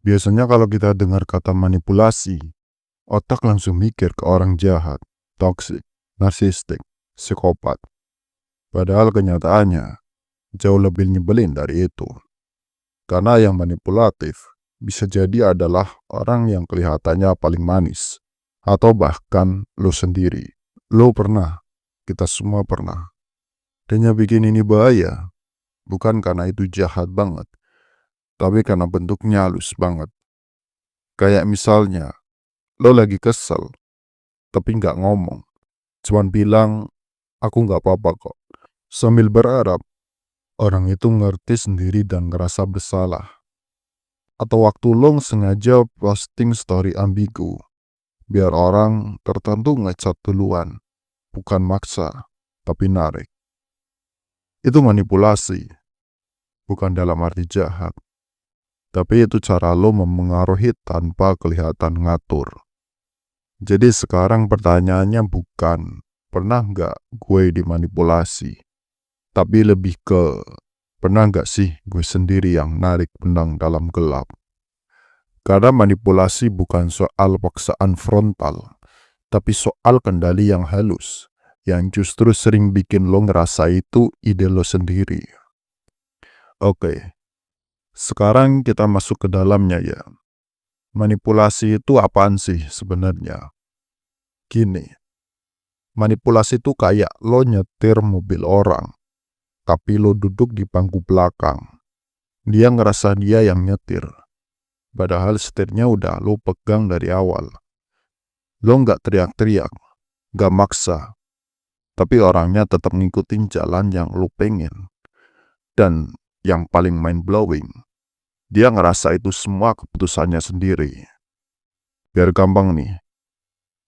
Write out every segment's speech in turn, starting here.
Biasanya kalau kita dengar kata manipulasi, otak langsung mikir ke orang jahat, toksik, narsistik, psikopat. Padahal kenyataannya jauh lebih nyebelin dari itu. Karena yang manipulatif bisa jadi adalah orang yang kelihatannya paling manis. Atau bahkan lo sendiri. Lo pernah, kita semua pernah. Dan yang bikin ini bahaya, bukan karena itu jahat banget, tapi karena bentuknya halus banget. Kayak misalnya, lo lagi kesel, tapi nggak ngomong. Cuman bilang, aku nggak apa-apa kok. Sambil berharap, orang itu ngerti sendiri dan ngerasa bersalah. Atau waktu lo sengaja posting story ambigu, biar orang tertentu ngecat duluan. Bukan maksa, tapi narik. Itu manipulasi, bukan dalam arti jahat. Tapi itu cara lo memengaruhi tanpa kelihatan ngatur. Jadi sekarang pertanyaannya bukan, pernah nggak gue dimanipulasi? Tapi lebih ke, pernah nggak sih gue sendiri yang narik benang dalam gelap? Karena manipulasi bukan soal paksaan frontal, tapi soal kendali yang halus, yang justru sering bikin lo ngerasa itu ide lo sendiri. Oke, sekarang kita masuk ke dalamnya ya. Manipulasi itu apaan sih sebenarnya? Gini, manipulasi itu kayak lo nyetir mobil orang, tapi lo duduk di bangku belakang. Dia ngerasa dia yang nyetir, padahal setirnya udah lo pegang dari awal. Lo nggak teriak-teriak, nggak maksa, tapi orangnya tetap ngikutin jalan yang lo pengen. Dan yang paling mind-blowing, dia ngerasa itu semua keputusannya sendiri. Biar gampang nih,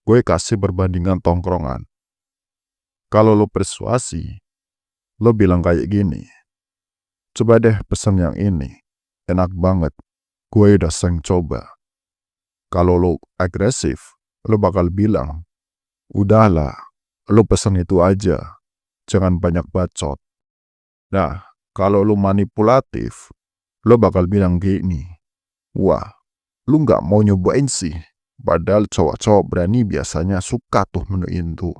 gue kasih perbandingan tongkrongan. Kalau lo persuasi, lo bilang kayak gini, coba deh pesan yang ini, enak banget, gue udah sering coba. Kalau lo agresif, lo bakal bilang, udahlah, lo pesan itu aja, jangan banyak bacot. Nah, kalau lo manipulatif, lo bakal bilang gini, wah, lu nggak mau nyobain sih, padahal cowok-cowok berani biasanya suka tuh menu itu.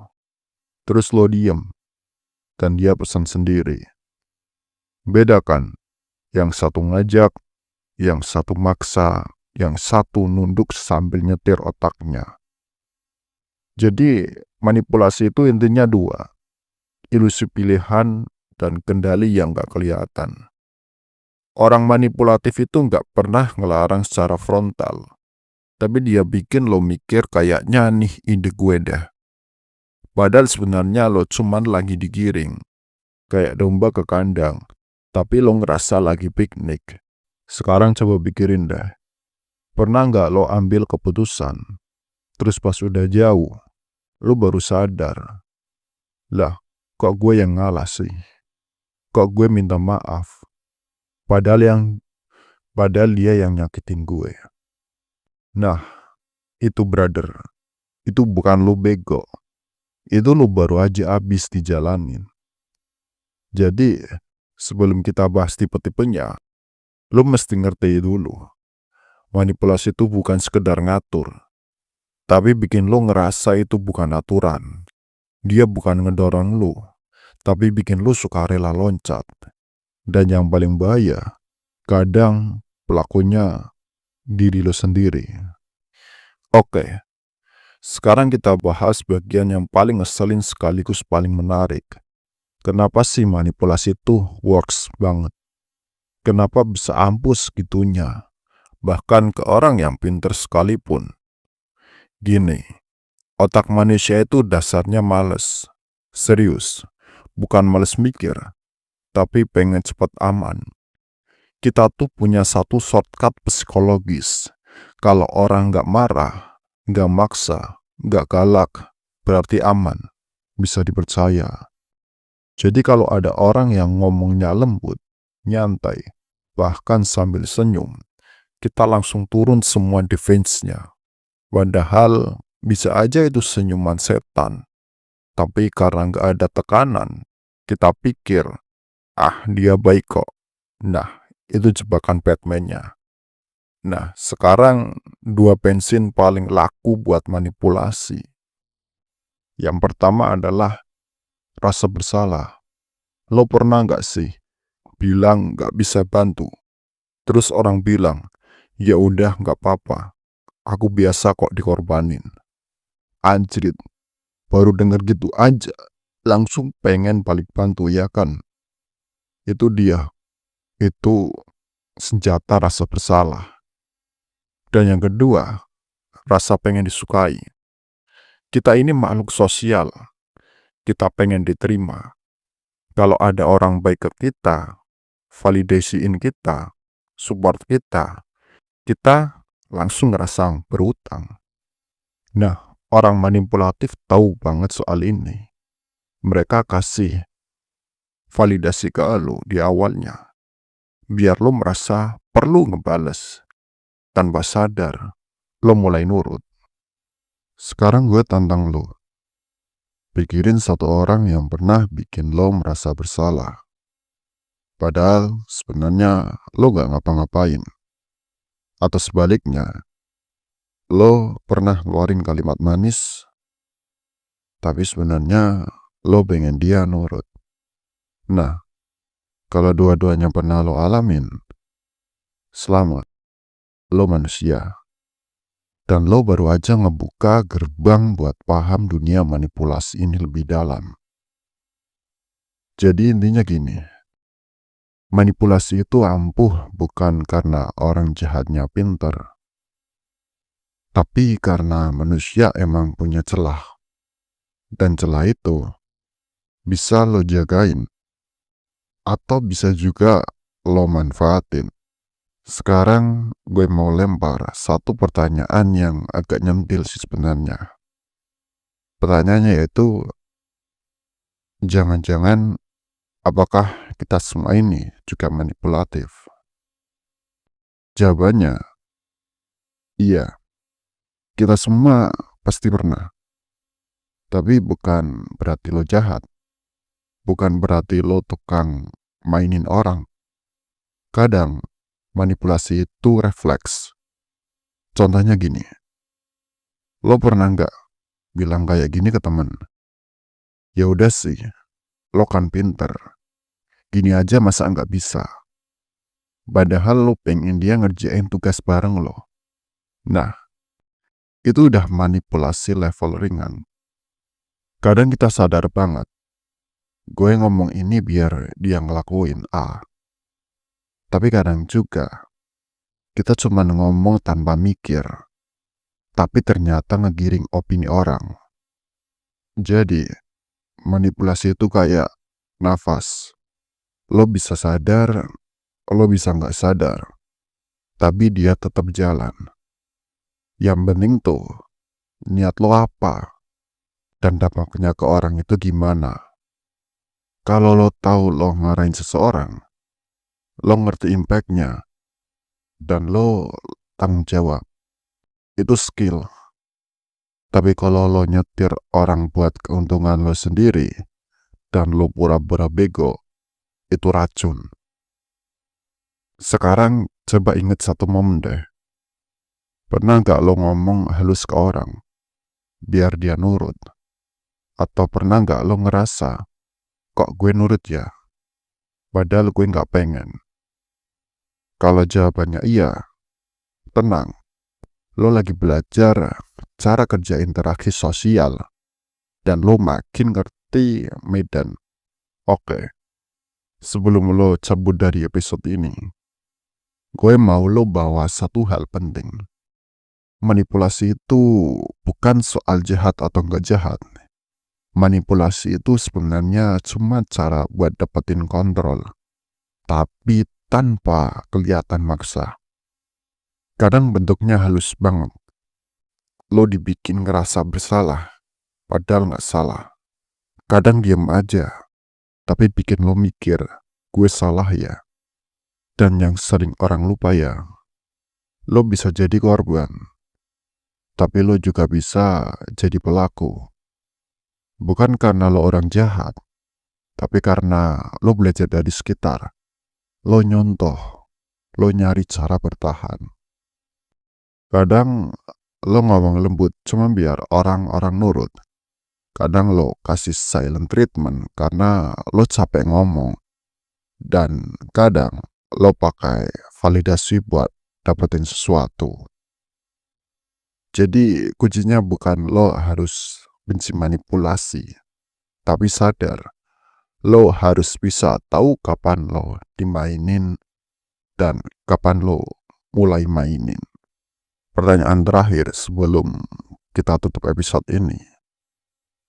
Terus lo diem, dan dia pesan sendiri. Bedakan, yang satu ngajak, yang satu maksa, yang satu nunduk sambil nyetir otaknya. Jadi manipulasi itu intinya dua, ilusi pilihan dan kendali yang gak kelihatan. Orang manipulatif itu gak pernah ngelarang secara frontal, tapi dia bikin lo mikir kayaknya nih ide gue dah. Padahal sebenarnya lo cuman lagi digiring, kayak domba ke kandang, tapi lo ngerasa lagi piknik. Sekarang coba pikirin dah, pernah gak lo ambil keputusan, terus pas udah jauh, lo baru sadar, lah kok gue yang ngalah sih? Kok gue minta maaf? Padahal dia yang nyakitin gue. Nah, itu brother, itu bukan lo bego. Itu lo baru aja abis dijalanin. Jadi, sebelum kita bahas tipe-tipenya, lo mesti ngerti dulu. Manipulasi itu bukan sekedar ngatur, tapi bikin lo ngerasa itu bukan aturan. Dia bukan ngedorong lo, tapi bikin lo sukarela loncat. Dan yang paling bahaya, kadang pelakunya diri lo sendiri. Oke, sekarang kita bahas bagian yang paling ngeselin sekaligus paling menarik. Kenapa sih manipulasi itu works banget? Kenapa bisa ampuh segitunya? Bahkan ke orang yang pinter sekalipun. Gini, otak manusia itu dasarnya males. Serius, bukan males mikir, tapi pengen cepat aman. Kita tuh punya satu shortcut psikologis. Kalau orang gak marah, gak maksa, gak galak, berarti aman, bisa dipercaya. Jadi kalau ada orang yang ngomongnya lembut, nyantai, bahkan sambil senyum, kita langsung turun semua defense-nya. Padahal bisa aja itu senyuman setan. Tapi karena gak ada tekanan, kita pikir, ah dia baik kok. Nah, itu jebakan Batman-nya. Nah, sekarang dua bensin paling laku buat manipulasi. Yang pertama adalah rasa bersalah. Lo pernah nggak sih bilang nggak bisa bantu? Terus orang bilang, ya udah nggak apa-apa, aku biasa kok dikorbanin. Anjrit, baru denger gitu aja, langsung pengen balik bantu ya kan? Itu dia, itu senjata rasa bersalah. Dan yang kedua, rasa pengen disukai. Kita ini makhluk sosial, kita pengen diterima. Kalau ada orang baik ke kita, validasiin kita, support kita langsung ngerasa berutang. Nah, orang manipulatif tahu banget soal ini. Mereka kasih validasi ke lo di awalnya, biar lo merasa perlu ngebales. Tanpa sadar, lo mulai nurut. Sekarang gue tantang lo, pikirin satu orang yang pernah bikin lo merasa bersalah. Padahal sebenarnya lo gak ngapa-ngapain. Atau sebaliknya, lo pernah ngeluarin kalimat manis, tapi sebenarnya lo pengen dia nurut. Nah, kalau dua-duanya pernah lo alamin, selamat, lo manusia. Dan lo baru aja ngebuka gerbang buat paham dunia manipulasi ini lebih dalam. Jadi intinya gini, manipulasi itu ampuh bukan karena orang jahatnya pinter, tapi karena manusia emang punya celah. Dan celah itu bisa lo jagain, atau bisa juga lo manfaatin. Sekarang gue mau lempar satu pertanyaan yang agak nyentil sih sebenarnya. Pertanyaannya yaitu, jangan-jangan apakah kita semua ini juga manipulatif? Jawabannya, iya. Kita semua pasti pernah. Tapi bukan berarti lo jahat. Bukan berarti lo tukang mainin orang. Kadang manipulasi itu refleks. Contohnya gini, lo pernah nggak bilang kayak gini ke temen? Ya udah sih, lo kan pinter. Gini aja masa nggak bisa? Padahal lo pengen dia ngerjain tugas bareng lo. Nah, itu udah manipulasi level ringan. Kadang kita sadar banget, gue ngomong ini biar dia ngelakuin A. Tapi kadang juga, kita cuma ngomong tanpa mikir, tapi ternyata ngegiring opini orang. Jadi, manipulasi itu kayak nafas. Lo bisa sadar, lo bisa nggak sadar, tapi dia tetap jalan. Yang penting tuh, niat lo apa, dan dampaknya ke orang itu gimana. Kalau lo tahu lo ngarahin seseorang, lo ngerti impactnya, dan lo tanggung jawab. Itu skill. Tapi kalau lo nyetir orang buat keuntungan lo sendiri, dan lo pura-pura bego, itu racun. Sekarang coba inget satu momen deh. Pernah gak lo ngomong halus ke orang, biar dia nurut? Atau pernah gak lo ngerasa, kok gue nurut ya? Padahal gue gak pengen. Kalau jawabannya iya, tenang. Lo lagi belajar cara kerja interaksi sosial, dan lo makin ngerti medan. Oke, sebelum lo cabut dari episode ini, gue mau lo bawa satu hal penting. Manipulasi itu bukan soal jahat atau enggak jahat. Manipulasi itu sebenarnya cuma cara buat dapetin kontrol, tapi tanpa kelihatan maksa. Kadang bentuknya halus banget. Lo dibikin ngerasa bersalah, padahal nggak salah. Kadang diem aja, tapi bikin lo mikir, gue salah ya. Dan yang sering orang lupa ya, lo bisa jadi korban, tapi lo juga bisa jadi pelaku. Bukan karena lo orang jahat, tapi karena lo belajar dari sekitar. Lo nyontoh, lo nyari cara bertahan. Kadang lo ngomong lembut cuma biar orang-orang nurut. Kadang lo kasih silent treatment karena lo capek ngomong. Dan kadang lo pakai validasi buat dapetin sesuatu. Jadi kuncinya bukan lo harus benci manipulasi, tapi sadar lo harus bisa tahu kapan lo dimainin dan kapan lo mulai mainin. Pertanyaan terakhir sebelum kita tutup episode ini.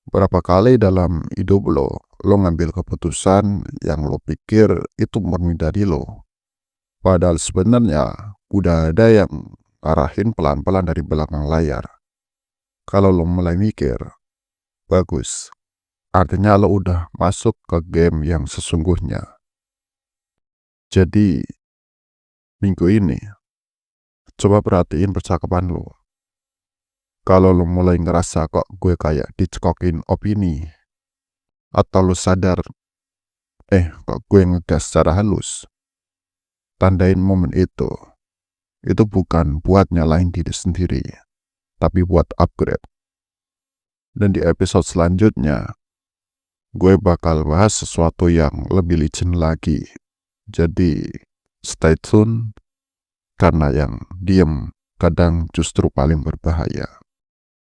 Berapa kali dalam hidup lo ngambil keputusan yang lo pikir itu murni dari lo. Padahal sebenarnya udah ada yang arahin pelan-pelan dari belakang layar. Kalau lo mulai mikir, bagus. Artinya lo udah masuk ke game yang sesungguhnya. Jadi, minggu ini, coba perhatiin percakapan lo. Kalau lo mulai ngerasa kok gue kayak dicekokin opini, atau lo sadar, kok gue ngegas secara halus, tandain momen itu. Itu bukan buat nyalain diri sendiri, tapi buat upgrade. Dan di episode selanjutnya, gue bakal bahas sesuatu yang lebih licin lagi. Jadi, stay tune, karena yang diem kadang justru paling berbahaya.